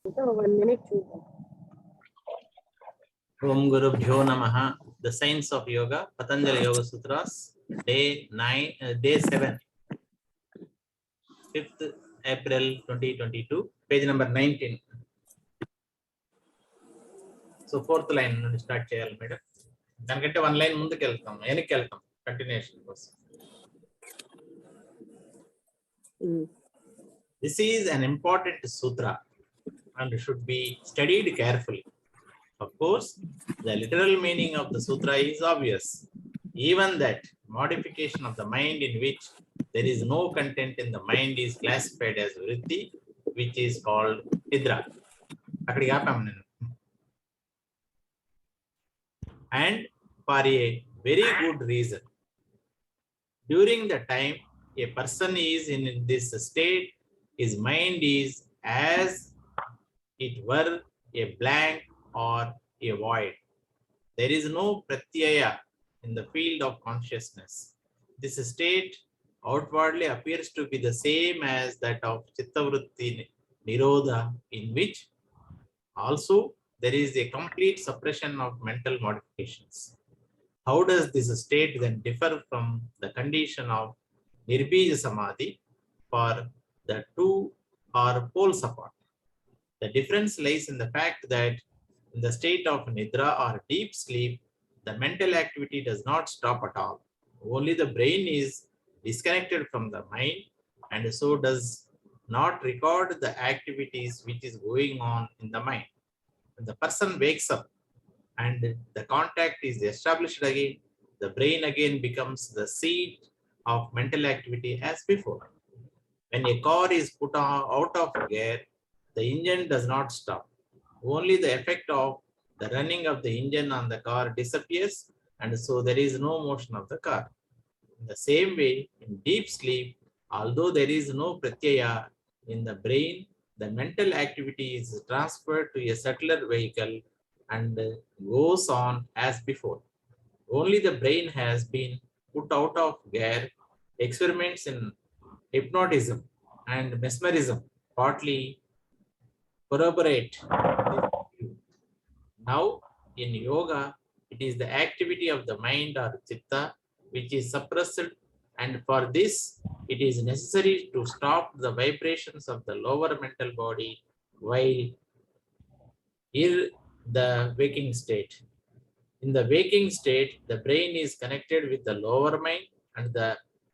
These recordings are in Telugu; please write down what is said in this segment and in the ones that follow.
1 minute చూద్దాం. Om Guru Bhyo Namaha. The Science of Yoga, Patanjali Yoga Sutras, Day 7, 5th April 2022, page number 19. So fourth line నుండి స్టార్ట్ చేయాలి మేడం. దానికంటే 1 line ముందుకు వెళ్తాం, వెనక్కి వెళ్తాం కంటిన్యూషన్ కోసం. This is an important sutra and should be studied carefully. Of course, the literal meaning of the sutra is obvious. Even that modification of the mind in which there is no content in the mind is classified as vritti, which is called nidra. And for a very good reason. During the time a person is in this state, his mind is as it were a blank or a void. There is no pratyaya in the field of consciousness. This state outwardly appears to be the same as that of chittavritti nirodha, in which also there is a complete suppression of mental modifications. How does this state then differ from the condition of nirbija samadhi? For the two are poles apart. The difference lies in the fact that in the state of nidra or deep sleep, the mental activity does not stop at all. Only the brain is disconnected from the mind and so does not record the activities which is going on in the mind. When the person wakes up and the contact is established again, the brain again becomes the seat of mental activity as before. When a car is put out of gear, the engine does not stop. Only the effect of the running of the engine on the car disappears, and so there is no motion of the car. In the same way, in deep sleep, although there is no pratyaya in the brain, the mental activity is transferred to a subtler vehicle and goes on as before. Only the brain has been put out of gear. Experiments in hypnotism and mesmerism partly corroborate this view. Now, in yoga, it is the activity of the mind or chitta which is suppressed, and for this, it is necessary to stop the vibrations of the lower mental body while in the waking state. In the waking state, the brain is connected with the lower mind,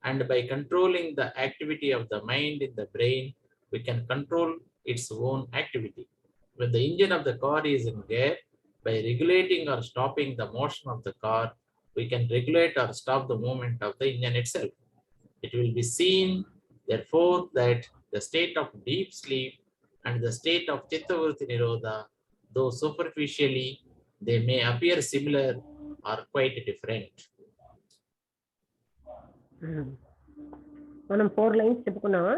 and by controlling the activity of the mind in the brain, we can control its own activity. When the engine of the car is in gear, by regulating or stopping the motion of the car, we can regulate or stop the movement of the engine itself. It will be seen, therefore, that the state of deep sleep and the state of chittavritti nirodha, though superficially they may appear similar, are quite different. మనం 4 lines చెప్పుకున్నామా?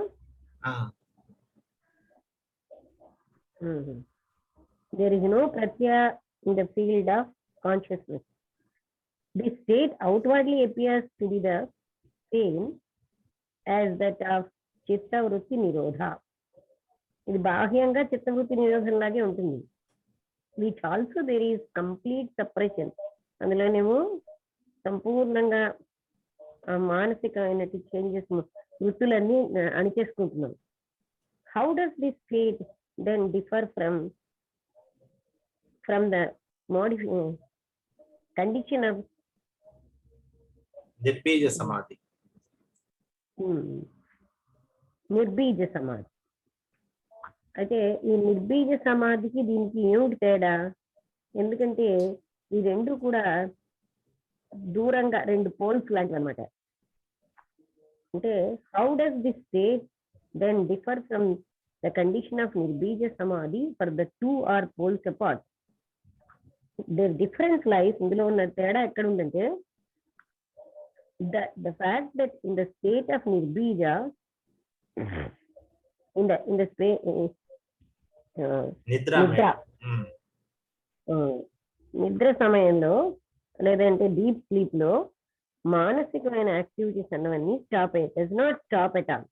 There is no pratyaya in the field of consciousness. This state outwardly appears to be the same as that of chittavritti nirodha. ఇది బాహ్యంగా చిత్తవృత్తి నిరోధం లాగే ఉంటుంది. which also there is complete suppression. అందులోనేమో సంపూర్ణంగా మానసికమైన changes వృత్తులన్నీ అణిచేసుకుంటున్నాం. How does this state then differ from the condition of nirbija samadhi? Nirbija samadhi. అయితే ఈ నిర్బీజ సమాధికి దీనికి ఏమిటి తేడా? ఎందుకంటే ఈ రెండు కూడా దూరంగా రెండు పోల్స్ లాంటివి అనమాట. అంటే how does this state then differ from the condition of nirbija samadhi for the two are poles apart? Their difference life, ఇందులో ఉన్న తేడా ఎక్కడ ఉందంటే the fact that in the state of nirbija, in the space నిద్ర సమయంలో లేదంటే డీప్ స్లీప్ లో మానసికమైన యాక్టివిటీస్ అన్నవన్నీ స్టాప్ అయ్యాయి. Does not stop at all,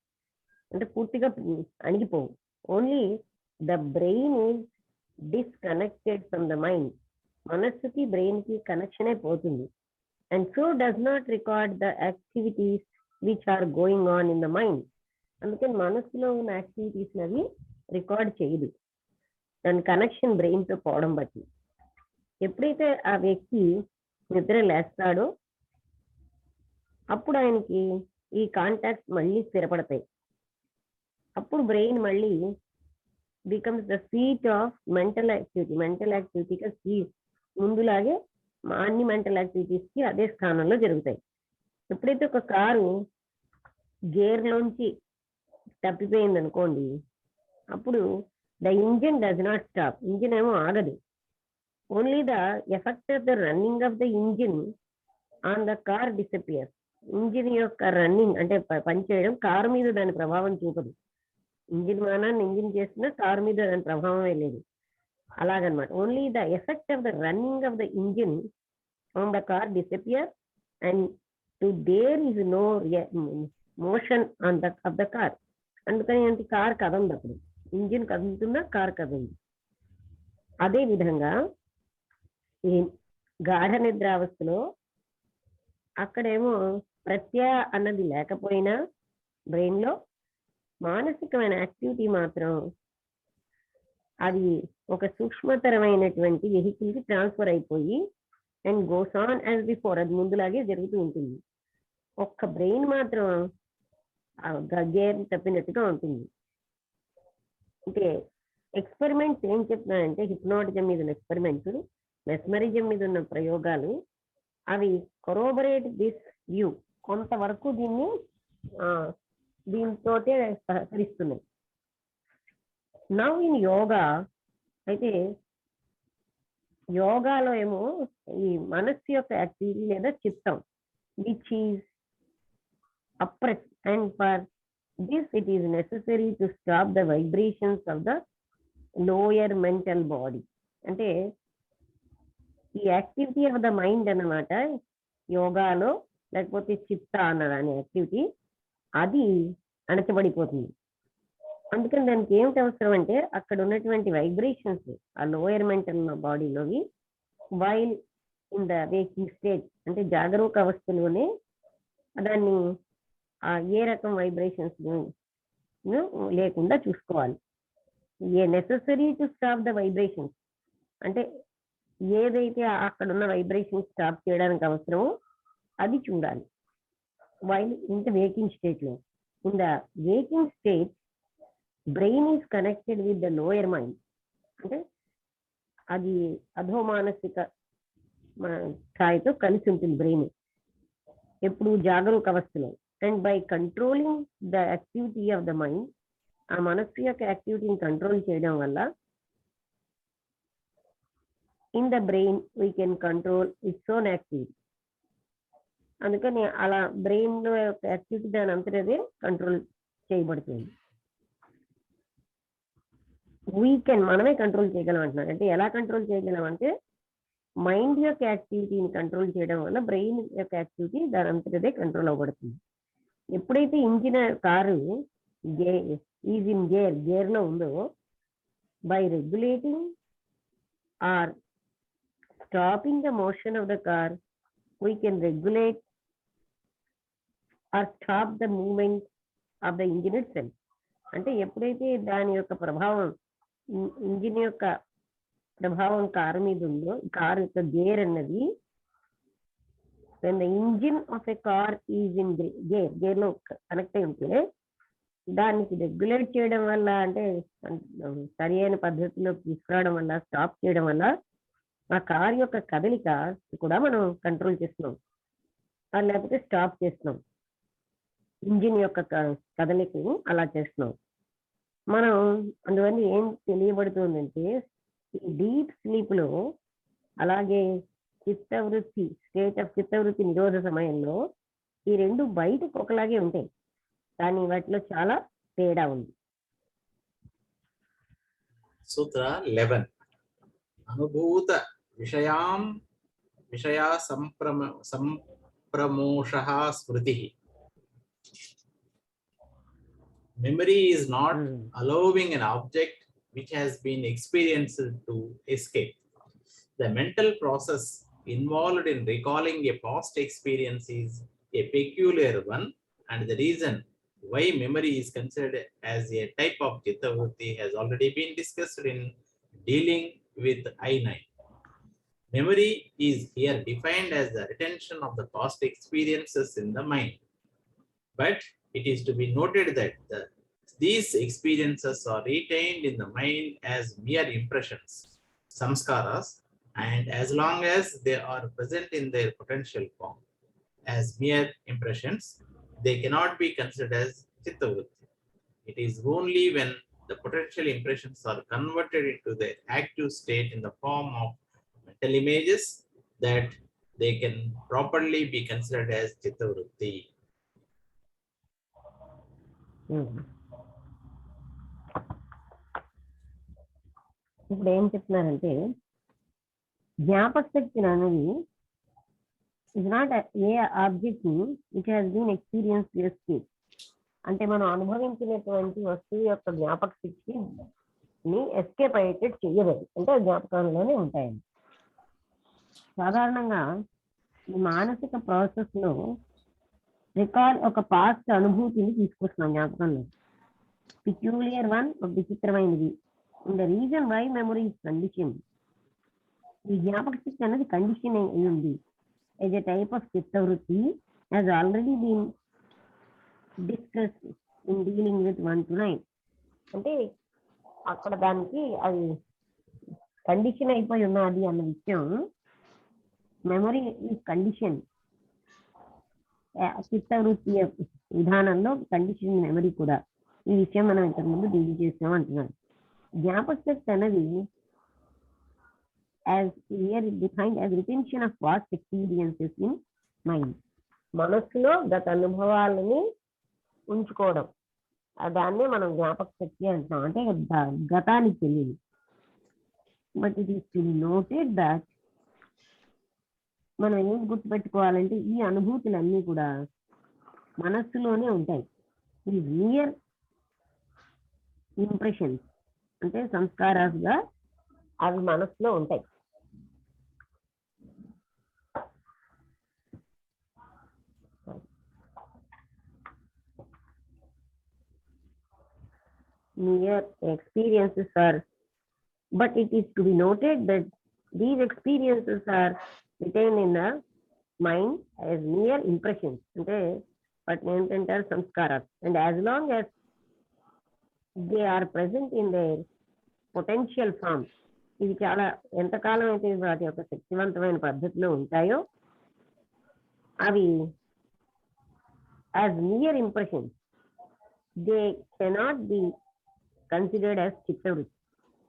అంటే పూర్తిగా అణిగిపోవు. Only the brain is disconnected from the mind. మనస్సుకి బ్రెయిన్ కి కనెక్షన్ అయిపోతుంది, and so does not record the activities which are going on in the mind. అందుకని మనస్సులో ఉన్న యాక్టివిటీస్ అవి రికార్డ్ చేయదు, దాని కనెక్షన్ బ్రెయిన్ తో పోవడం బట్టి. ఎప్పుడైతే ఆ వ్యక్తి నిద్ర లేస్తాడో అప్పుడు ఆయనకి ఈ కాంటాక్ట్స్ మళ్ళీ స్థిరపడతాయి. అప్పుడు బ్రెయిన్ మళ్ళీ becomes the seat of mental activity. Mental యాక్టివిటీగా ముందులాగే అన్ని మెంటల్ యాక్టివిటీస్ కి అదే స్థానంలో జరుగుతాయి. ఎప్పుడైతే ఒక కారు గేర్ లోంచి తప్పిపోయింది అనుకోండి, అప్పుడు the engine does not stop. Engine ఏమో ఆగదు. Only the effect of the running of the engine on the car disappears. Engine యొక్క రన్నింగ్ అంటే పనిచేయడం కారు మీద దాని ప్రభావం చూపదు. ఇంజిన్ మానాన్ని ఇంజిన్ చేస్తున్నా కారు మీద దాని ప్రభావమే లేదు. అలాగనమాట. Only the effect of the running of the engine on the car disappear and to there is no motion on the of the car. అందుకని కార్ కదండి, అప్పుడు ఇంజిన్ కదులుతున్నా కార్ కదండి. అదే విధంగా ఈ గాఢ నిద్రావస్థలో అక్కడేమో ప్రత్యయ అన్నది లేకపోయినా బ్రెయిన్ లో మానసికమైన యాక్టివిటీ మాత్రం అది ఒక సూక్ష్మతరమైనటువంటి వెహికల్ కి ట్రాన్స్ఫర్ అయిపోయి and goes on as before, అది ముందులాగే జరుగుతూ ఉంటుంది. ఒక్క బ్రెయిన్ మాత్రం గేర్ తప్పినట్టుగా ఉంటుంది. అంటే ఎక్స్పెరిమెంట్స్ ఏం చెప్తున్నాయంటే, హిప్నాటిజం మీద ఉన్న ఎక్స్పెరిమెంట్స్, మెస్మరిజం మీద ఉన్న ప్రయోగాలు, అవి కొరోబరేట్ దిస్ వ్యూ. కొంతవరకు దీంతో సహకరిస్తున్నాయి. నవ్ ఇన్ యోగా అయితే యోగాలో ఏమో ఈ మనస్సు యొక్క యాక్టివిటీ లేదా చిత్తం which is oppress, and for this it is necessary to stop the vibrations of the lower mental body. అంటే ఈ యాక్టివిటీ ఆఫ్ ద మైండ్ అన్నమాట యోగాలో, లేకపోతే చిత్త అనే యాక్టివిటీ అది అణచబడిపోతుంది. అందుకని దానికి ఏమిటి అవసరం అంటే అక్కడ ఉన్నటువంటి వైబ్రేషన్స్ ఆ లోయర్ మెంటల్ బాడీలోవి while in the waking state, అంటే జాగరూక అవస్థలోనే దాన్ని ఏ రకం వైబ్రేషన్స్ లేకుండా చూసుకోవాలి. A necessary to stop the vibrations అంటే ఏదైతే అక్కడ ఉన్న వైబ్రేషన్ స్టాప్ చేయడానికి అవసరమో అది చూడాలి. While in the waking state లో, in the waking state brain is connected with the lower mind. అంటే అది అధోమానసిక స్థాయితో కలిసి ఉంటుంది బ్రెయిన్ ఎప్పుడు జాగరూక అవస్థలో. And by controlling the activity of the mind, ఆ మనస్సు యొక్క యాక్టివిటీని కంట్రోల్ చేయడం వల్ల in the brain we can control its own activity. అందుకని అలా బ్రెయిన్ లో యాక్టివిటీ దాని అంతటదే కంట్రోల్ చేయబడుతుంది. మనమే కంట్రోల్ చేయగలం అంటున్నారు. అంటే ఎలా కంట్రోల్ చేయగలం అంటే మైండ్ యొక్క యాక్టివిటీని కంట్రోల్ చేయడం వల్ల బ్రెయిన్ యొక్క యాక్టివిటీ దాని అంతటదే కంట్రోల్ అవ్వబడుతుంది. ఎప్పుడైతే engine car is in gear లో ఉందో, by regulating or stopping the motion of the car we can regulate or stop the movement of the engine itself. అంటే ఎప్పుడైతే దాని యొక్క ప్రభావం ఇంజిన్ యొక్క ప్రభావం కారు మీద ఉందో, కారు యొక్క గేర్ అన్నది when the engine of a car is in gear లో కనెక్ట్ అయి ఉంటే దానికి రెగ్యులేట్ చేయడం వల్ల, అంటే సరి అయిన పద్ధతిలో తీసుకురావడం వల్ల, స్టాప్ చేయడం వల్ల ఆ కార్ యొక్క కదలిక కూడా మనం కంట్రోల్ చేస్తున్నాం, లేకపోతే స్టాప్ చేస్తున్నాం. ఇంజిన్ యొక్క కదలికను అలా చేస్తున్నాం మనం. అందువల్ల ఏం తెలియబడుతుందంటే ఈ డీప్ స్లీప్ లో, అలాగే చిత్తవృత్తి స్టేట్ ఆఫ్ చిత్తవృత్తి నిరోధ సమయంలో ఈ రెండు బయటకు ఒకలాగే ఉంటాయి, కానీ వాటిలో చాలా తేడా ఉంది. సూత్ర 11 అనుభూత విషయా సంప్రమోషః స్మృతి. Memory is not allowing an object which has been experienced to escape. The mental process involved in recalling a past experience is a peculiar one, and the reason why memory is considered as a type of chittavritti has already been discussed in dealing with I9. Memory is here defined as the retention of the past experiences in the mind. But it is to be noted that these experiences are retained in the mind as mere impressions, samskaras, and as long as they are present in their potential form as mere impressions, they cannot be considered as chittavritti. It is only when the potential impressions are converted into their active state in the form of mental images that they can properly be considered as chittavritti. ఇప్పుడు ఏం చెప్తున్నారంటే జ్ఞాపక శక్తి అనేది is not a object which has been experience escape. అంటే మనం అనుభవించినటువంటి వస్తువు యొక్క జ్ఞాపక శక్తిని ఎస్కేప్ అయ్యేటట్టు చెయ్యదు, అంటే జ్ఞాపకాలలోనే ఉంటాయండి. సాధారణంగా ఈ మానసిక ప్రాసెస్ లో రికాల్ ఒక పాస్ట్ అనుభూతిని తీసుకొస్తున్నాం జ్ఞాపకంలో. పిక్యూలియర్ వన్, ఒక విచిత్రమైనది. The reason why memory is condition. ఈ జ్ఞాపక శక్తి అనేది కండిషన్ అయ్యింది. as a type of chittavritti has already been discussed in dealing with 1 to 9. అంటే అక్కడ దానికి అది కండిషన్ అయిపోయి ఉన్నది అన్న విషయం. మెమరీ ఈ కండిషన్ చిత్తవృత్తి విధానంలో కండిషన్ మెమరీ కూడా. ఈ విషయం మనం ఇంతకుముందు డీల్ చేసాం అంటున్నాను. జ్ఞాపక శక్తి అనేది as here defined as retention of past experiences in mind. మనసులో గత అనుభవాలని ఉంచుకోవడం, దాన్నే మనం జ్ఞాపక శక్తి అంటున్నాం. అంటే గతానికి తెలియదు. But it is to be noted that మనం ఏం గుర్తుపెట్టుకోవాలంటే ఈ అనుభూతులన్నీ కూడా మనస్సులోనే ఉంటాయి. ఈ నియర్ ఇంప్రెషన్స్ అంటే సంస్కారాలుగా అవి మనసులో ఉంటాయి. Mere experiences are, but it is to be noted that these experiences are retained in the mind as mere impressions, అంటే వాటిని ఏంటంటారు సంస్కారాలు. and as long as they are present in their potential form, ఇవి చాలా ఎంతకాలం అయితే వాటి యొక్క శక్తివంతమైన పద్ధతిలో ఉంటాయో అవి as mere impressions they cannot be considered as చిత్తవృత్తి.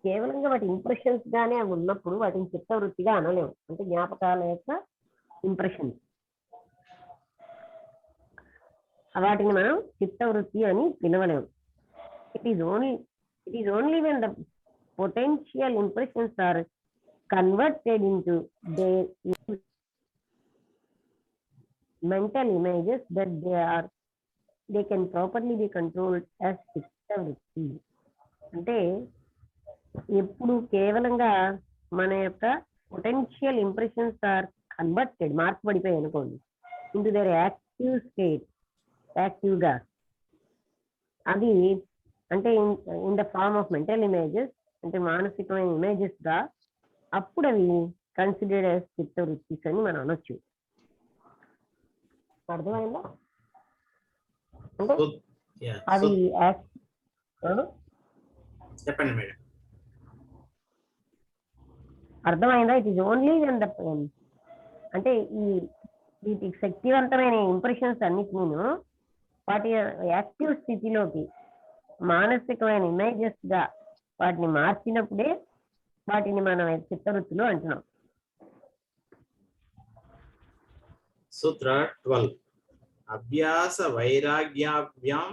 కేవలంగా వాటి ఇంప్రెషన్స్ గానే అవి ఉన్నప్పుడు వాటిని చిత్తవృత్తిగా అనలేము. అంటే జ్ఞాపకాల యొక్క ఇంప్రెషన్స్, వాటిని మనం చిత్తవృత్తి అని పిలవలేము. It is only when the potential impressions are converted into their mental images that they can properly be controlled as chittavritti. అంటే ఎప్పుడు కేవలంగా మన యొక్క పొటెన్షియల్ ఇంప్రెషన్స్ ఆర్ కన్వర్టెడ్, మార్చబడిపోయి అనుకోండి, ఇంటూ దేర్ యాక్టివ్ స్టేట్, యాక్టివ్గా అది అంటే in the form of mental images, అంటే మానసికమైన ఇమేజెస్ గా, అప్పుడు అవి కన్సిడర్డ్ యాజ్ చిత్తవృత్తిస్ అని మనం అనొచ్చు. అర్థమైందా? అంటే అవి చెప్పండి మేడం. అర్థమైందా? ఇట్ ఈస్ ఓన్లీ అంటే ఈ వీటి శక్తివంతమైన ఇంప్రెషన్స్ అన్నిటిని వాటి యాక్టివ్ స్థితిలోకి మానసికమైన ఇమేజెస్ గా వాటిని మార్చినప్పుడే వాటిని మనం చిత్తవృత్తులు అంటున్నాం. సూత్ర 12 అభ్యాస వైరాగ్యాభ్యాం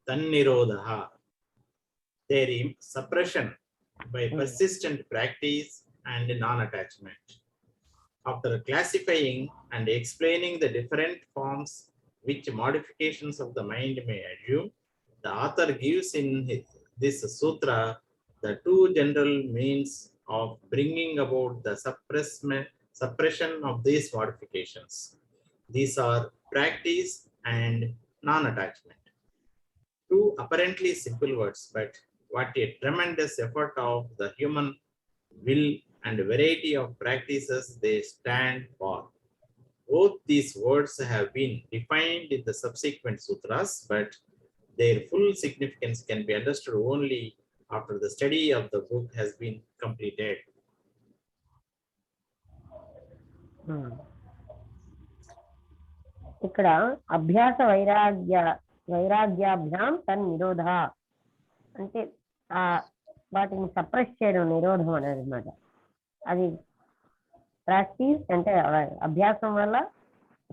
తన్నిరోధః. Their suppression by persistent practice and non-attachment. After classifying and explaining the different forms which modifications of the mind may assume, the author gives in this sutra the two general means of bringing about the suppression of these modifications. These are practice and non-attachment. Two apparently simple words, but what a tremendous effort of the human will and variety of practices they stand for. Both these words have been defined in the subsequent sutras, but their full significance can be understood only after the study of the book has been completed. ఇక్కడ అభ్యాస వైరాగ్యాభ్యాం తన్ నిరోధ అంటే ఆ వాటిని సప్రెస్ చేయడం నిరోధం అనేది అనమాట. అది ప్రాక్టీస్ అంటే అభ్యాసం వల్ల,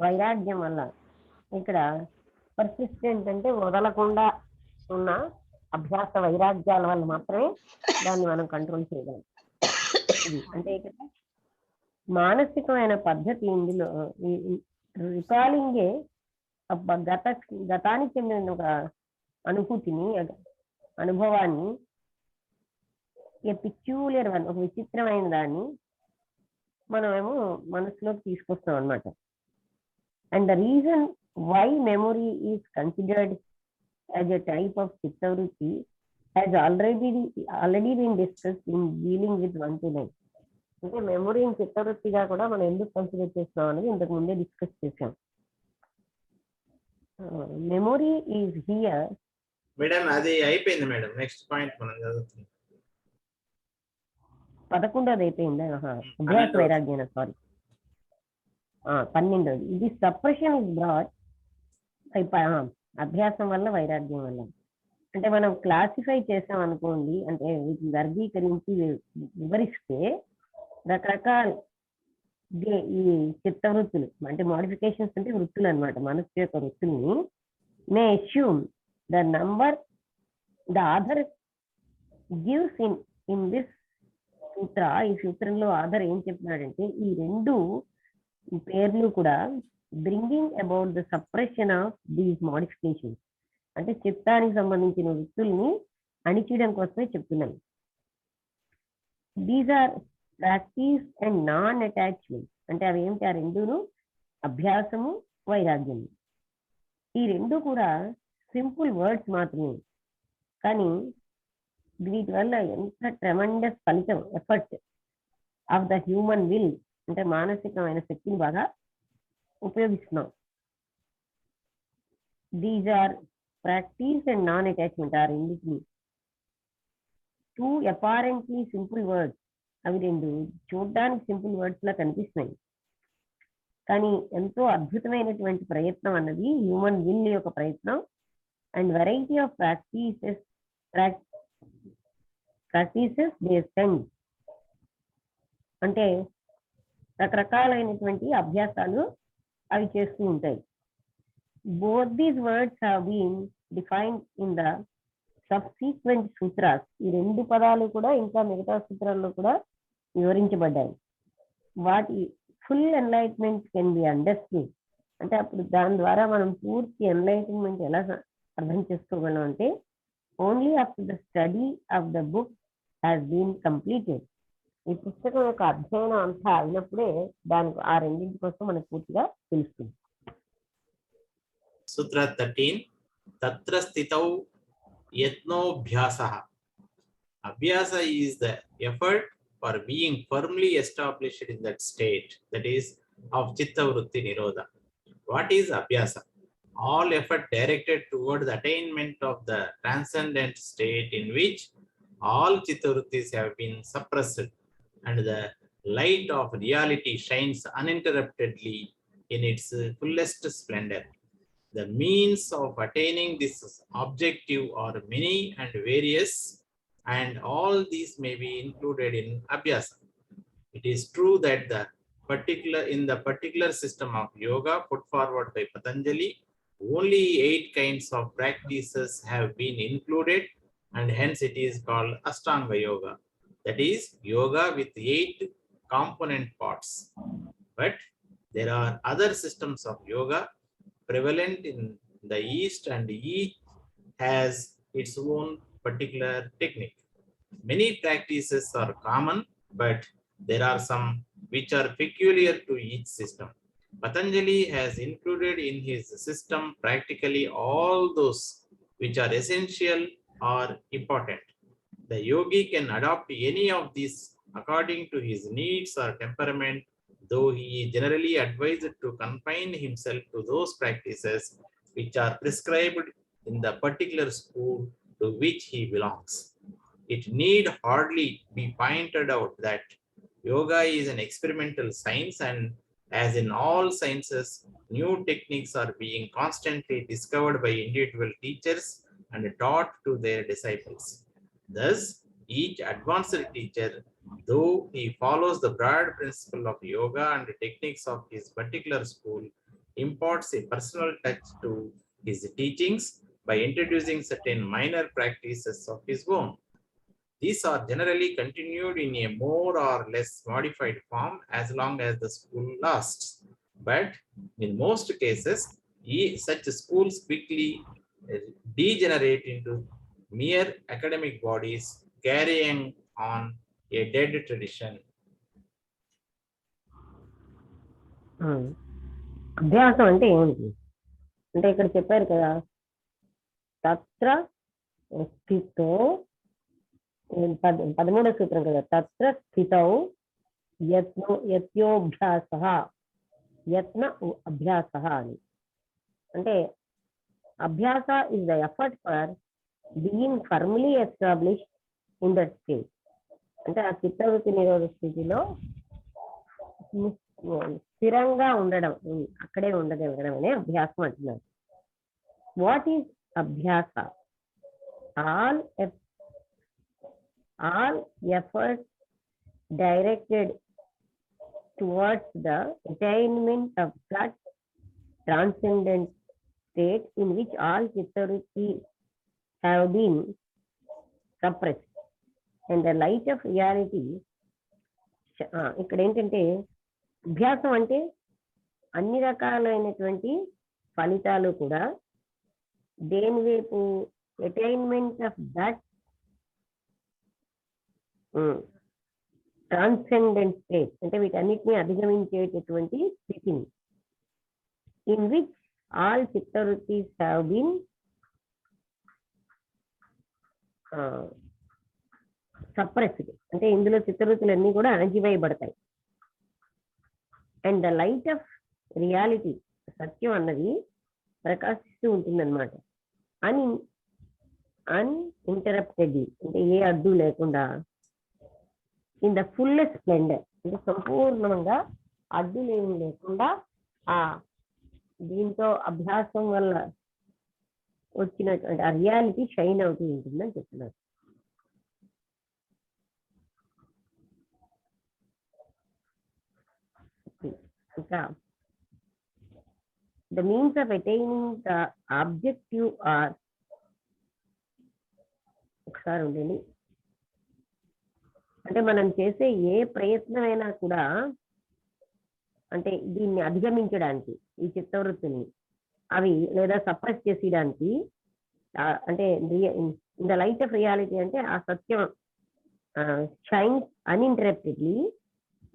వైరాగ్యం వల్ల. ఇక్కడ పర్సిస్టెంట్ అంటే వదలకుండా ఉన్న అభ్యాస వైరాగ్యాల వల్ల మాత్రమే దాన్ని మనం కంట్రోల్ చేయగలం. అంటే ఇక్కడ మానసికమైన పద్ధతి ఇందులో రికాలింగే గతానికి చెందిన ఒక అనుభూతిని, అనుభవాన్ని, ఏ పిక్యూలియర్ వన్, ఒక విచిత్రమైన దాన్ని మనమేమో మనసులోకి తీసుకొస్తాం అనమాట. And the reason why memory is considered as a type of chittavritti has already been discussed in dealing with 1 to 9. అంటే మెమొరీని చిత్తవృత్తిగా కూడా మనం ఎందుకు కన్సిడర్ చేస్తున్నాం అనేది ఇంతకు ముందే డిస్కస్ చేసాం. Memory is here. మేడం అది అయిపోయింది మేడం, నెక్స్ట్ పాయింట్ మనం చదువుతున్నాం. 11ది అయిపోయిందా? అభ్యాస వైరాగ్యం, సారీ 12ది. ఇది సప్రెషన్ ఇస్ బ్రాట్ అభ్యాసం వల్ల, వైరాగ్యం వల్ల. అంటే మనం క్లాసిఫై చేసాం అనుకోండి, అంటే వీటిని వర్గీకరించి వివరిస్తే రకరకాల ఈ చిత్తవృత్తులు అంటే మోడిఫికేషన్స్ అంటే వృత్తులు అనమాట, మనసు యొక్క వృత్తుల్ని may assume the number the author gives in this sutra. ఈ సూత్రంలో ఆధర్ ఏం చెప్తున్నాడంటే ఈ రెండు పేర్లు కూడా bringing about the suppression of these modifications అంటే చిత్తానికి సంబంధించిన వృత్తుల్ని అణిచేయడం కోసమే చెప్తున్నాను. These are practice and non attachment. అంటే అవి ఏమిటి? ఆ రెండును అభ్యాసము, వైరాగ్యము. ఈ రెండు కూడా సింపుల్ వర్డ్స్ మాత్రమే, కానీ వీటి వల్ల ఎంత ట్రెమెండస్ ఫలితం, effort of the human will అంటే మానసికమైన శక్తిని బాగా ఉపయోగిస్తున్నాం. These are practice and non attachment. ఆ రెండింటిని టూ అపారెంట్లీ సింపుల్ వర్డ్స్. అవి రెండు చూడడానికి సింపుల్ వర్డ్స్ లా కనిపిస్తున్నాయి, కానీ ఎంతో అద్భుతమైనటువంటి ప్రయత్నం అన్నది హ్యూమన్ విల్ యొక్క ప్రయత్నం. And variety of practices they spend అంటే రకరకాలైనటువంటి అభ్యాసాలు అవి చేస్తూ ఉంటాయి. Both these words have been defined in the subsequent sutras. ఈ రెండు పదాలు కూడా ఇంకా మిగతా సూత్రాల్లో కూడా వివరించబడ్డాయి. వాటి full enlightenment can be understood. అంటే అప్పుడు దాని ద్వారా మనం పూర్తి ఎన్లైట్మెంట్ ఎలా అర్థం చేసుకోగలం అంటే only after the study of the book has been completed. ఈ పుస్తకం యొక్క అధ్యయనం అంతా అయినప్పుడే దానికి ఆ రెండింటి కోసం మనకు పూర్తిగా తెలుస్తుంది. సూత్ర 13 తత్ర స్థితౌ యత్నోభ్యాసః. అభ్యాస is the effort for being firmly established in that state, that is of chitta vritti nirodha. What is abhyasa? All effort directed toward the attainment of the transcendent state in which all chitta vrittis have been suppressed and the light of reality shines uninterruptedly in its fullest splendor. The means of attaining this objective are many and various, and all these may be included in abhyasa. It is true that in the particular system of yoga put forward by Patanjali, only 8 kinds of practices have been included, and hence it is called Ashtanga Yoga. That is yoga with 8 component parts. But there are other systems of yoga prevalent in the East, and each has its own particular technique. Many practices are common, but there are some which are peculiar to each system. Patanjali has included in his system practically all those which are essential or important. The yogi can adopt any of these according to his needs or temperament, though he is generally advised to confine himself to those practices which are prescribed in the particular school to which he belongs. It need hardly be pointed out that yoga is an experimental science, and as in all sciences, new techniques are being constantly discovered by individual teachers and taught to their disciples. Thus, each advanced teacher, though he follows the broad principle of yoga and the techniques of his particular school, imparts a personal touch to his teachings by introducing certain minor practices of his own. These are generally continued in a more or less modified form as long as the school lasts. But in most cases, such schools quickly degenerate into mere academic bodies carrying on a dead tradition. అభ్యాసం అంటే ఏమిటి అంటే ఇక్కడ చెప్పారు కదా, తత్ర స్థితో 13వ సూత్రం కదా, తత్ర స్థితౌ యత్నోభ్యాస యత్న అభ్యాస అని. అంటే అభ్యాస is the effort for being firmly established in that state. అంటే ఆ చిత్తవృత్తి నిరోధ స్థితిలో స్థిరంగా ఉండడం, అక్కడే ఉండగలగడం అనే అభ్యాసం అంటున్నారు. వాట్ ఈస్ అభ్యాస? all efforts directed towards the attainment of that transcendent state in which all chittavriti have been suppressed and the light of reality. ఇక్కడ ఏంటంటే అభ్యాసం అంటే అన్ని రకాలైనటువంటి ఫలితాలు కూడా దేని వైపు, attainment of that transcendent state, అంటే వీటన్నిటిని అధిగమించేటటువంటి స్థితిని, in which all chittavrittis have been suppressed, అంటే ఇందులో చిత్తవృత్తులన్నీ కూడా అణచివేయబడతాయి. And the light of reality, సత్యం అన్నది ప్రకాశిస్తూ ఉంటుందన్నమాట. అన్ఇంటరప్టెడ్లీ, అంటే ఏ అడ్డు లేకుండా, ఇన్ ద ఫుల్లెస్ట్ స్ప్లెండర్, అంటే సంపూర్ణంగా అడ్డులేమి లేకుండా ఆ దీంతో అభ్యాసం వల్ల వచ్చినటువంటి ఆ రియాలిటీ షైన్ అవుతూ ఉంటుందని చెప్తున్నారు. ఇంకా the means of attaining the objective are, ఒకసారి ఉండండి, అంటే మనం చేసే ఏ ప్రయత్నమైనా కూడా అంటే దీన్ని అధిగమించడానికి, ఈ చిత్తవృత్తిని అవి లేదా సప్రెస్ చేసేయడానికి, అంటే in the light of reality అంటే ఆ సత్యం షైన్స్ అన్ఇంటరప్టెడ్లీ,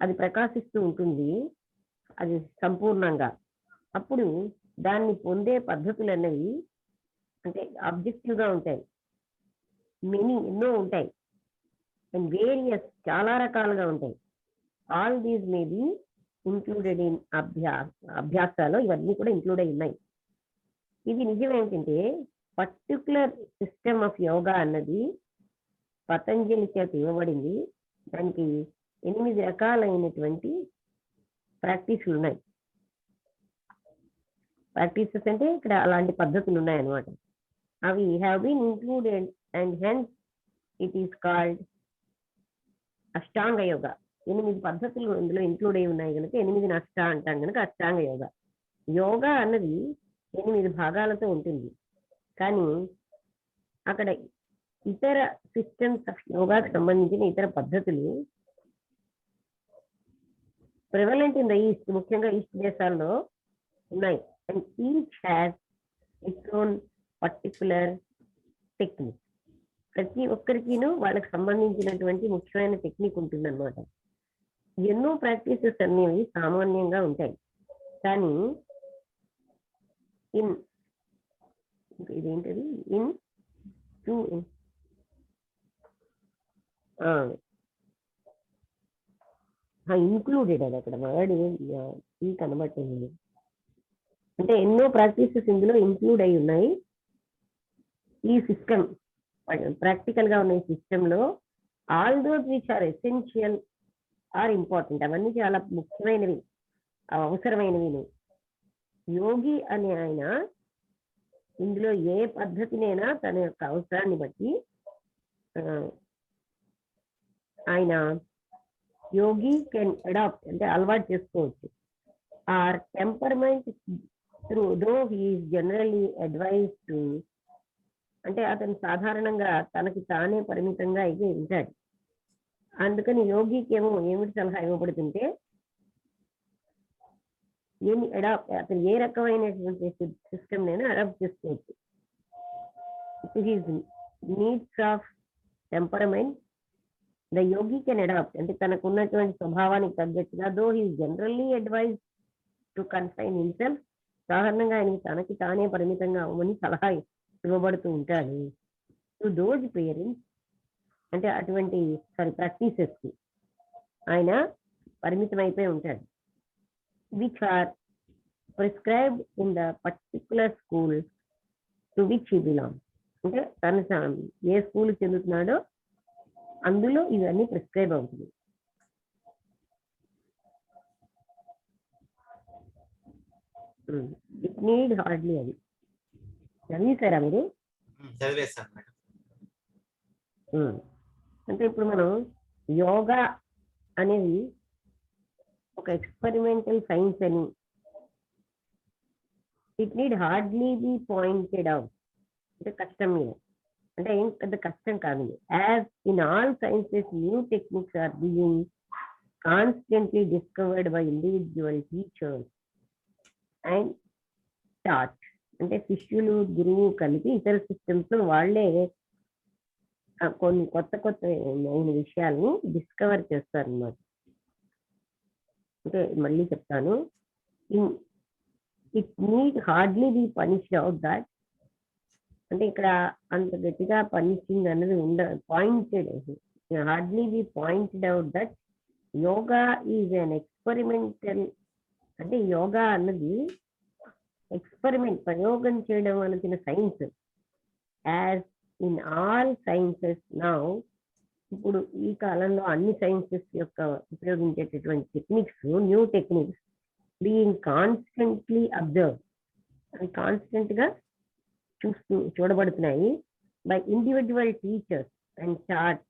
అది ప్రకాశిస్తూ ఉంటుంది, అది సంపూర్ణంగా. అప్పుడు దాన్ని పొందే పద్ధతులు అన్నవి అంటే ఆబ్జెక్టివ్గా ఉంటాయి, ఎన్నో ఉంటాయి, అండ్ వేరియస్, చాలా రకాలుగా ఉంటాయి. All these may be included in అభ్యాసాలు, ఇవన్నీ కూడా ఇంక్లూడ్ అయి ఉన్నాయి. ఇది నిజం ఏంటంటే పర్టికులర్ సిస్టమ్ ఆఫ్ యోగా అన్నది పతంజలి చేత ఇవ్వబడింది. దానికి 8 రకాలైనటువంటి ప్రాక్టీసులు ఉన్నాయి. ప్రాక్టీసెస్ అంటే ఇక్కడ అలాంటి పద్ధతులు ఉన్నాయన్నమాట. అవి have been included and hence it is called ashtanga yoga. 8 పద్ధతులు ఇందులో ఇంక్లూడ్ అయి ఉన్నాయి కనుక 8 అష్ట అంటాం కనుక అష్టాంగ యోగ. యోగా అన్నది 8 భాగాలతో ఉంటుంది, కానీ అక్కడ ఇతర సిస్టమ్స్ ఆఫ్ యోగాకు సంబంధించిన ఇతర పద్ధతులు ప్రివలెంట్ ఇన్ ద ఈస్ట్, ముఖ్యంగా ఈస్ట్ దేశాల్లో ఉన్నాయి. And each has its own particular technique. ప్రతి ఒక్కరికిను వాళ్ళకి సంబంధించినటువంటి ముఖ్యమైన టెక్నిక్ ఉంటుందన్నమాట. ఎన్నో ప్రాక్టీసెస్ అనేవి సామాన్యంగా ఉంటాయి, కానీ ఇదేంటది ఇంక్లూడెడ్, అది అక్కడ వర్డ్ కనబట్టింది. అంటే ఎన్నో ప్రాక్టీసెస్ ఇందులో ఇంక్లూడ్ అయి ఉన్నాయి. ఈ సిస్టమ్ ప్రాక్టికల్ గా ఉన్న ఈ సిస్టమ్ లో all those which are essential or important, అవన్నీ చాలా ముఖ్యమైనవి, అవసరమైనవి. యోగి అనే ఆయన ఇందులో ఏ పద్ధతినైనా తన యొక్క అవసరాన్ని బట్టి ఆయన యోగి కెన్ అడాప్ట్, అంటే అలవాటు చేసుకోవచ్చు. Or temperament through though he generally advise to, అంటే అతను సాధారణంగా తనకి తానే పరిమితంగా అయితే ఉంటాడు. అందుకని యోగికి ఏమిటి సలహా ఇవ్వబడుతుంటే, అతను ఏ రకమైనటువంటి సిస్టమ్ నైనా అడాప్ట్ చేసుకోవచ్చు. Needs of temperament the yogi can adapt, అంటే తనకు ఉన్నటువంటి స్వభావానికి తగ్గట్టుగా, though he generally advise to confine himself, సాధారణంగా ఆయనకి తనకి తానే పరిమితంగా అవ్వమని సలహా ఇవ్వబడుతూ ఉంటాడు. టు దోజ్ పేరెంట్స్, అంటే అటువంటి ప్రాక్టీసెస్ కి ఆయన పరిమితం అయిపోయి ఉంటాడు. Which are prescribed in the particular school to which he belong, అంటే తను ఏ స్కూల్ చెందుతున్నాడో అందులో ఇవన్నీ ప్రిస్క్రైబ్ అవుతుంది. ఇట్ నీడ్ హార్డ్లీ, అది చదివేశారా మీరు? చదివేశాను మేడం. అంటే ఇప్పుడు మనం యోగా అనేది ఒక ఎక్స్పెరిమెంటల్ సైన్స్ అని, it need hardly be pointed out, అంటే కష్టం మీద, అంటే ఏం పెద్ద కష్టం కాదు. As in all sciences new techniques are being constantly discovered by individual teachers and taught, అంటే శిష్యులు గురువు కలిపి ఇతర సిస్టమ్స్ వాళ్ళే కొన్ని కొత్త కొత్త విషయాలను డిస్కవర్ చేస్తారన్నమాట. అంటే మళ్ళీ చెప్తాను, it need hardly be punished out that, అంటే ఇక్కడ అంత గట్టిగా పనిషింగ్ అనేది pointed, hardly be pointed out that yoga is an experimental, అంటే యోగా అన్నది ఎక్స్పెరిమెంట్, ప్రయోగం చేయడం అన్న science. As in all sciences now, ఇప్పుడు ఈ కాలంలో అన్ని సైన్సెస్ యొక్క ఉపయోగించేటటువంటి techniques, new techniques being constantly observe, అవి కాన్స్టెంట్ గా చూడబడుతున్నాయి by individual teachers and chart,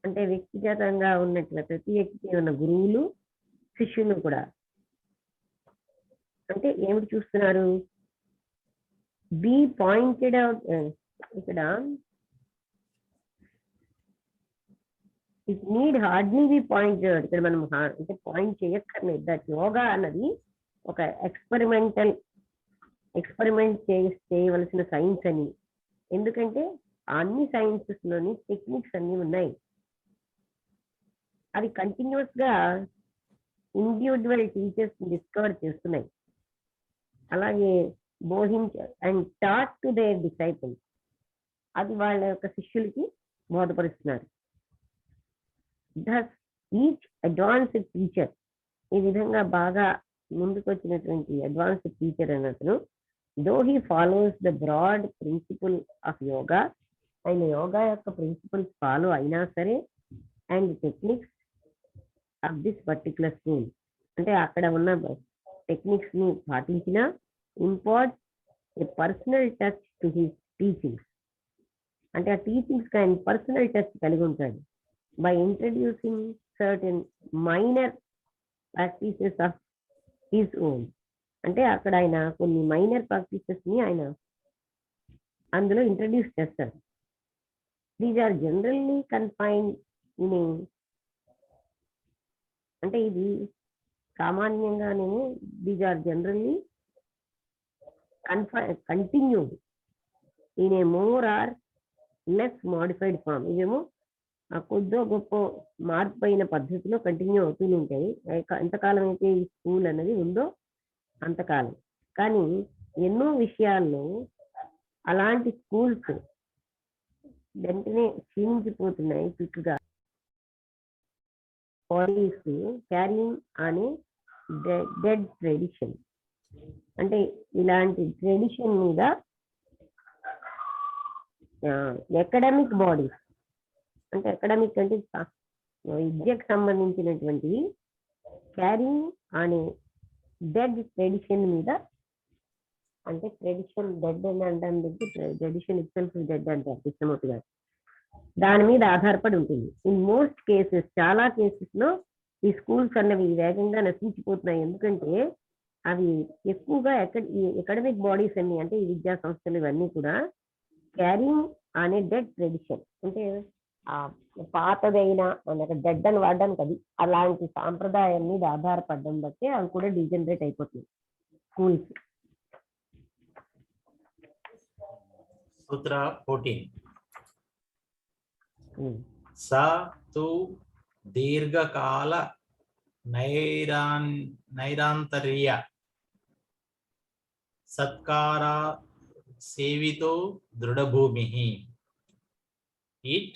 అంటే వ్యక్తిగతంగా ఉన్నట్టు ప్రతి వ్యక్తికి ఉన్న గురువులు శిష్యులు కూడా. అంటే ఏమిటి చూస్తున్నారు? బి పాయింటెడ్ అవుట్, ఇక్కడ it need hardly be pointed out, ఇక్కడ మనం అంటే పాయింట్ చేయక్కర్లేదు. దట్ యోగా అన్నది ఒక ఎక్స్పెరిమెంట్ చేయవలసిన సైన్స్ అని. ఎందుకంటే అన్ని సైన్సెస్ లోని టెక్నిక్స్ అన్ని ఉన్నాయి, అది కంటిన్యూస్ గా ఇండివిజువల్ టీచర్స్ డిస్కవర్ చేస్తున్నాయి, అలాగే and taught to their disciples, అది వాళ్ళ యొక్క శిష్యులకి బోధపరుస్తున్నారు. దస్ ఈచ్ అడ్వాన్స్డ్ టీచర్, ఈ విధంగా బాగా ముందుకు వచ్చినటువంటి అడ్వాన్స్డ్ టీచర్ అన్నట్లు, though he follows the broad principle of yoga, ఆయన యోగా యొక్క ప్రిన్సిపల్స్ ఫాలో అయినా సరే, and techniques of this particular school, అంటే అక్కడ ఉన్న టెక్నిక్స్ ని పాటించిన, impart a personal touch to his teachings, అంటే ఆ టీచింగ్స్ ఆయన పర్సనల్ టచ్ కలిగి ఉంటాడు. By introducing certain minor practices of his own, అంటే అక్కడ ఆయన కొన్ని మైనర్ ప్రాక్టీసెస్ ని ఆయన అందులో ఇంట్రడ్యూస్ చేస్తారు. These are generally confined in, అంటే ఇది సామాన్యంగానే these are generally continued in a more or less modified form. ఇవేమో కొద్దో గొప్ప మార్పు అయిన పద్ధతిలో కంటిన్యూ అవుతూనే ఉంటాయి. ఎంతకాలం అయితే ఈ స్కూల్ అనేది ఉందో అంతకాలం. కానీ ఎన్నో విషయాల్లో అలాంటి స్కూల్స్ వెంటనే క్షీణించిపోతున్నాయి క్విక్గా. బాడీస్ క్యారింగ్ అనే డెడ్ ట్రెడిషన్, అంటే ఇలాంటి ట్రెడిషన్ మీద ఎకడమిక్ బాడీస్, అంటే ఎకడమిక్ అంటే విద్యకు సంబంధించినటువంటి క్యారింగ్ అనే డెడ్ ట్రెడిషన్ మీద, అంటే ట్రెడిషన్ డెడ్ అని అనడానికి ట్రెడిషన్ ఇట్సెల్ఫ్ డెడ్ అంటారు కృష్ణమూర్తి గారు, దాని మీద ఆధారపడి ఉంటుంది. ఇన్ మోస్ట్ కేసెస్, చాలా కేసెస్ లో ఈ స్కూల్స్ అన్నవి వేగంగా నశించిపోతున్నాయి. ఎందుకంటే అవి ఎక్కువగా ఎకడమిక్ బాడీస్ అన్ని, అంటే ఈ విద్యా సంస్థలు ఇవన్నీ కూడా క్యారింగ్ అనే డెడ్ ట్రెడిషన్, అంటే ఆ పాతదైన డెడ్ అని వాడడానికి అది అలాంటి సాంప్రదాయం మీద ఆధారపడడం బట్టి అవి కూడా డిజనరేట్ అయిపోతుంది స్కూల్స్. సూత్ర 14. స తు దీర్ఘకాల నైరాంతర్య సత్కార సేవితో దృఢభూమి. It,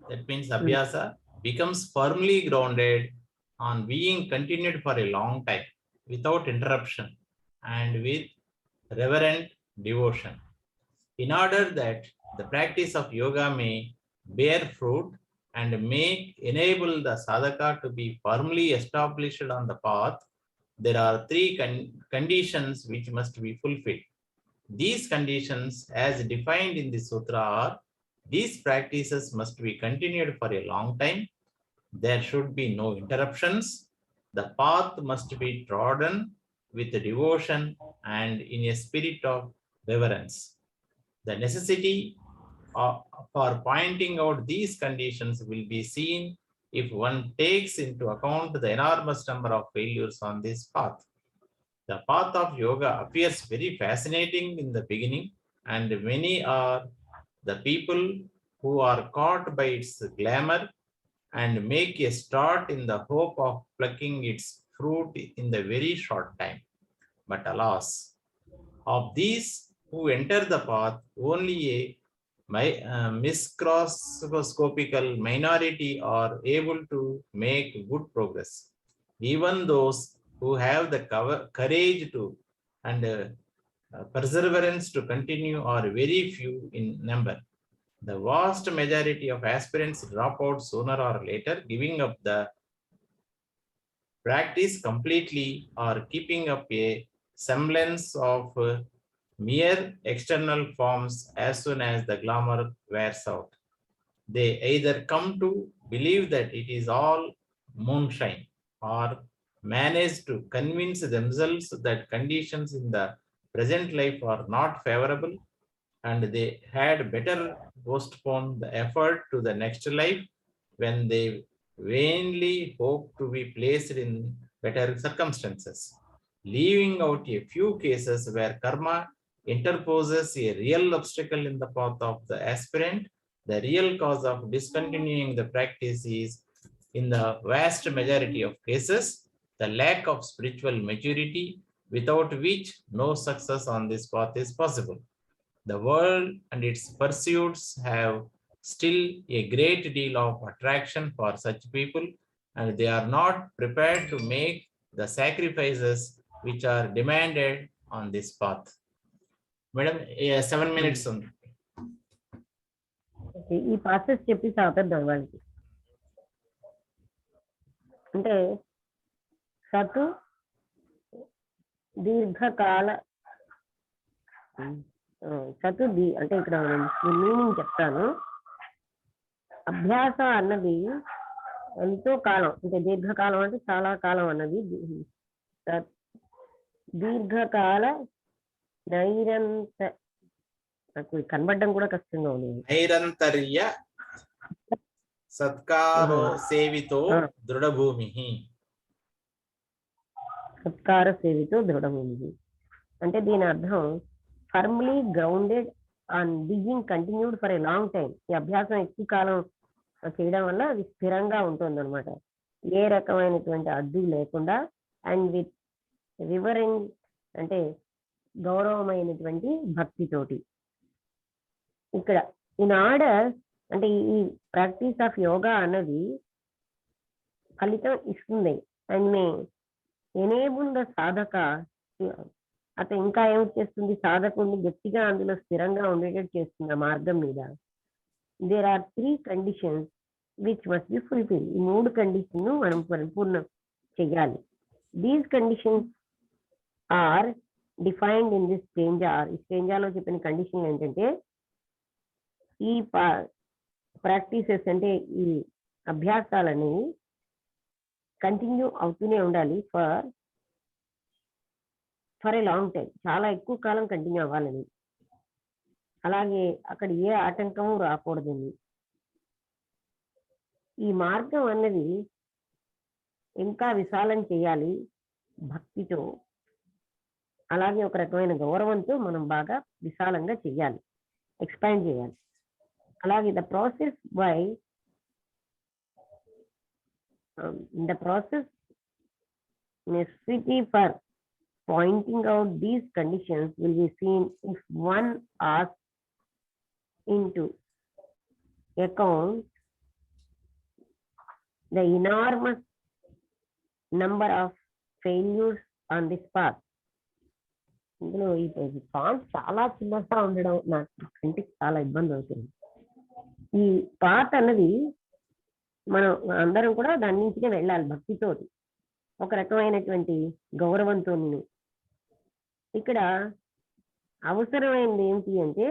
that means abhyasa, becomes firmly grounded on being continued for a long time without interruption and with reverent devotion. In order that the practice of yoga may bear fruit and may enable the sadhaka to be firmly established on the path, there are three conditions which must be fulfilled. These conditions, as defined in the sutra, are: these practices must be continued for a long time, there should be no interruptions, the path must be trodden with devotion and in a spirit of reverence. The necessity for pointing out these conditions will be seen if one takes into account the enormous number of failures on this path. The path of yoga appears very fascinating in the beginning, and many are the people who are caught by its glamour and make a start in the hope of plucking its fruit in the very short time. But alas, of these who enter the path, only a microscopical minority are able to make good progress. Even those who have the courage to and perseverance to continue are very few in number. The vast majority of aspirants drop out sooner or later, giving up the practice completely or keeping up a semblance of mere external forms as soon as the glamour wears out. They either come to believe that it is all moonshine or manage to convince themselves that conditions in the present life are not favorable and they had better postpone the effort to the next life when they vainly hope to be placed in better circumstances, leaving out a few cases where karma interposes a real obstacle in the path of the aspirant. The real cause of discontinuing the practice is, in the vast majority of cases, the lack of spiritual maturity, without which no success on this path is possible. The world and its pursuits have still a great deal of attraction for such people, and they are not prepared to make the sacrifices which are demanded on this path. Madam, 7 minutes on. ఈ ప్రాసెస్ చెప్పి సాగుతాం వాళ్ళకి. అంటే సతు దీర్ఘకాల అంటే ఇక్కడ మీనింగ్ చెప్తాను. అభ్యాస అన్నది ఎంతో కాలం, అంటే దీర్ఘకాలం అంటే చాలా కాలం అన్నది. దీర్ఘకాల నాకు కనబడడం కూడా కష్టంగా ఉంది. నైరంతర్య సత్కారో సేవితో దృఢభూమి. సత్కార సేవితో దృఢభూమి అంటే దీని అర్థం firmly grounded on being continued for a long time. ఈ అభ్యాసం ఎక్కువ కాలం చేయడం వల్ల అది స్థిరంగా ఉంటుంది అనమాట. ఏ రకమైనటువంటి అడ్డు లేకుండా అండ్ విత్ రివరింగ్ అంటే గౌరవమైనటువంటి భక్తితోటి. ఇక్కడ ఇన్ ఆర్డర్ అంటే ఈ ప్రాక్టీస్ ఆఫ్ యోగా అన్నది ఫలితం ఇస్తుంది అండ్ మే ఎనేబుల్ ద సాధక. అతను ఇంకా ఏం చేస్తుంది, సాధకుడిని గట్టిగా అందులో స్థిరంగా ఉండేటట్టు చేస్తుంది ఆ మార్గం మీద. There are 3 conditions which must be fulfil. ఈ 3 కండిషన్ మనం పరిపూర్ణం చెయ్యాలి. These conditions are defined in this stanza. ఈ స్టేంజాలో చెప్పిన కండిషన్ ఏంటంటే ఈ ప్రాక్టీసెస్ అంటే ఈ అభ్యాసాలని కంటిన్యూ అవుతూనే ఉండాలి ఫర్ ఏ లాంగ్ టైం, చాలా ఎక్కువ కాలం కంటిన్యూ అవ్వాలని. అలాగే అక్కడ ఏ ఆటంకము రాకూడదని. ఈ మార్గం అన్నది ఇంకా విశాలం చేయాలి భక్తితో, అలాగే ఒక రకమైన గౌరవంతో మనం బాగా విశాలంగా చెయ్యాలి, ఎక్స్పాండ్ చేయాలి. అలాగే the process necessity for pointing out these conditions will be seen if one asks into account the enormous number of failures on this path. ఇందులో ఈ పాత్ చాలా చిన్నగా ఉండడం నాకు కంటికి చాలా ఇబ్బంది అవుతుంది. ఈ పాత్ అన్నది మనం అందరం కూడా దాని నుంచినే వెళ్ళాలి భక్తితోటి, ఒక రకమైనటువంటి గౌరవంతో. ఇక్కడ అవసరమైనది ఏంటి అంటే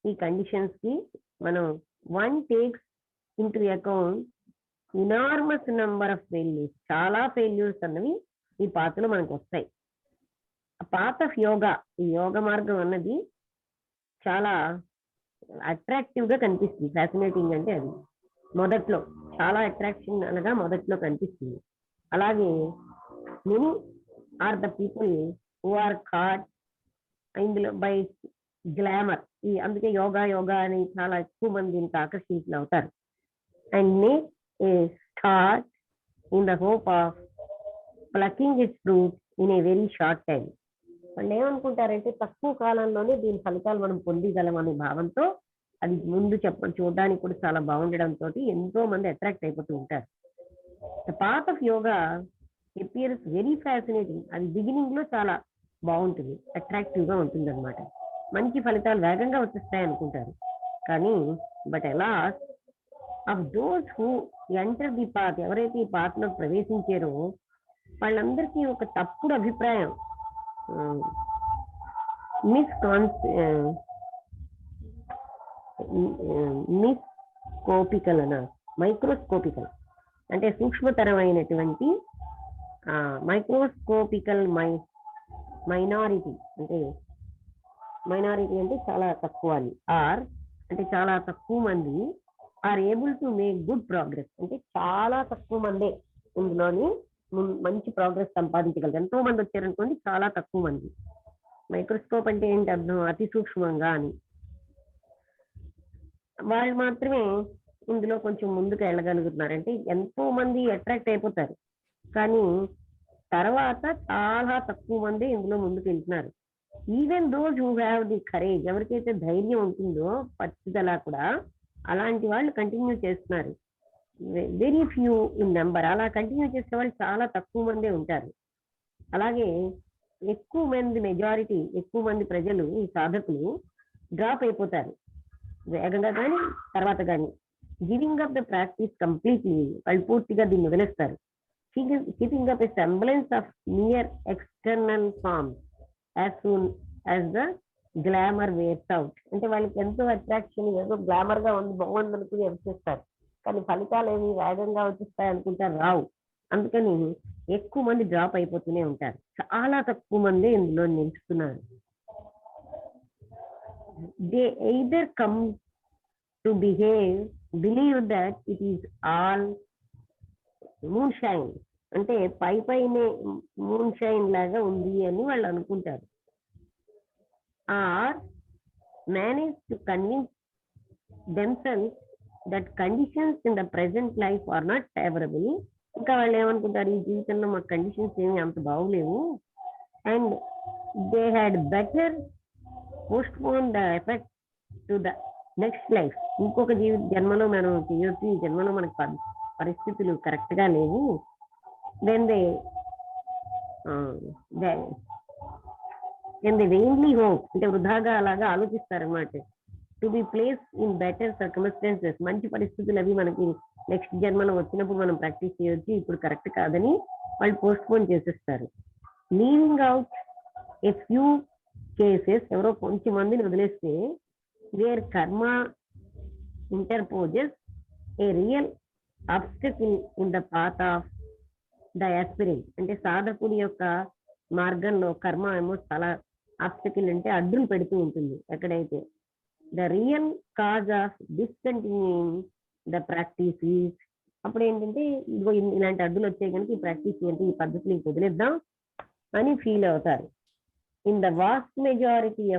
ఈ కండిషన్స్ కి మనం one takes into account enormous number of failures. చాలా ఫెయిల్యూర్స్ అన్నవి ఈ పాత్రలో మనకు వస్తాయి. పాత్ ఆఫ్ యోగా, ఈ యోగ మార్గం అన్నది చాలా అట్రాక్టివ్ గా కనిపిస్తుంది. ఫ్యాసినేటింగ్ అంటే అది మొదట్లో చాలా అట్రాక్షన్ అనగా మొదట్లో కనిపిస్తుంది. అలాగే many are the people who are caught ఇందులో బై గ్లామర్. ఈ అందుకే యోగా యోగా అని చాలా ఎక్కువ మంది దీనికి ఆకర్షితులు అవుతారు. And make a start in the hope of plucking it's fruit in a very short time. వాళ్ళు ఏమనుకుంటారంటే తక్కువ కాలంలోనే దీని ఫలితాలు మనం పొందగలం అనే భావంతో అది ముందు చూడడానికి కూడా చాలా బాగుండడంతో ఎంతో మంది అట్రాక్ట్ అయిపోతూ ఉంటారు. The path of yoga appears very fascinating. అది బిగినింగ్ లో చాలా బాగుంటుంది, అట్రాక్టివ్ గా ఉంటుంది అనమాట. మంచి ఫలితాలు వేగంగా వచ్చేస్తాయి అనుకుంటారు. కానీ but అలాస్ of those who enter the path, ఎవరైతే ఈ పాత్ లో ప్రవేశించారో వాళ్ళందరికీ ఒక తప్పుడు అభిప్రాయం, మైక్రోస్కోపికల్ అంటే సూక్ష్మతరమైనటువంటి మైక్రోస్కోపికల్ మైనారిటీ అంటే చాలా తక్కువ అని, ఆర్ అంటే చాలా తక్కువ మంది are able to make good progress. అంటే చాలా తక్కువ మందే ఇందులోని మంచి ప్రోగ్రెస్ సంపాదించగలరు. ఎంతో మంది వచ్చారనుకోండి, చాలా తక్కువ మంది. మైక్రోస్కోప్ అంటే ఏంటి అర్థం, అతి సూక్ష్మంగా అని. వాళ్ళు మాత్రమే ఇందులో కొంచెం ముందుకు వెళ్ళగలుగుతున్నారు. అంటే ఎంతో మంది అట్రాక్ట్ అయిపోతారు, కానీ తర్వాత చాలా తక్కువ మంది ఇందులో ముందుకు వెళ్తున్నారు. Even those who have the courage, ఎవరికైతే ధైర్యం ఉంటుందో పట్టుదల కూడా, అలాంటి వాళ్ళు కంటిన్యూ చేస్తున్నారు. Very few in number. అలా కంటిన్యూ చేసే వాళ్ళు చాలా తక్కువ మందే ఉంటారు. అలాగే ఎక్కువ మంది మెజారిటీ, ఎక్కువ మంది ప్రజలు, ఈ సాధకులు డ్రాప్ అయిపోతారు వేగంగా కానీ తర్వాత కానీ. Giving up the practice completely, వాళ్ళు పూర్తిగా దీన్ని వదిలేస్తారు. Keeping up a semblance of near external form as soon as the glamour wears out. అంటే వాళ్ళకి ఎంతో అట్రాక్షన్, ఏదో గ్లామర్ గా ఉంది, బాగుంది అనుకుని వచ్చేస్తారు. కానీ ఫలితాలు ఏమి వేగంగా వచ్చేస్తాయి అనుకుంటారు, రావు. అందుకని ఎక్కువ మంది డ్రాప్ అయిపోతూనే ఉంటారు. చాలా తక్కువ మంది ఇందులో నిలుస్తున్నారు. They either come to believe that it is all moonshine, అంటే పైనే మూన్ షైన్ లాగా ఉంది అని వాళ్ళు అనుకుంటారు. Or manage to convince themselves that conditions in the present life are not favorable. ఇంకా వాళ్ళు ఏమనుకుంటారు, ఈ జీవితంలో మా కండిషన్స్ ఏమి అంత బాగోలేవు, and they had better postpone the effect to the next life. ఇంకొక జన్మలో మనం చేయొచ్చు, ఈ జన్మలో మనకు పరిస్థితులు కరెక్ట్ గా లేవు. దెన్ దే వెయిన్లీ హోప్, అంటే వృధాగా అలాగా ఆలోచిస్తారన్నమాట. To be place in better circumstances, మంచి పరిస్థితులు అవి మనకి నెక్స్ట్ జన్మలో వచ్చినప్పుడు మనం ప్రాక్టీస్ చేయొచ్చు, ఇప్పుడు కరెక్ట్ కాదని వాళ్ళు పోస్ట్ పోన్ చేసేస్తారు. Leaving out a few cases, ఎవరో కొంచెం మందిని వదిలేస్తే, where karma interposes a real obstacle in the path of the aspirant, అంటే సాధకుడి యొక్క మార్గంలో కర్మ ఏమో చాలా ఆబ్స్టకిల్, అంటే అడ్డులు పెడుతూ ఉంటుంది. ఎక్కడైతే the real cause of discontinuing the practice is, అప్పుడు ఏంటంటే ఇదిగో ఇలాంటి అడ్డులు వచ్చాయి కనుక ఈ ప్రాక్టీస్ ఏంటి, ఈ పద్ధతిని వదిలేద్దాం అని ఫీల్ అవుతారు. In the vast majority of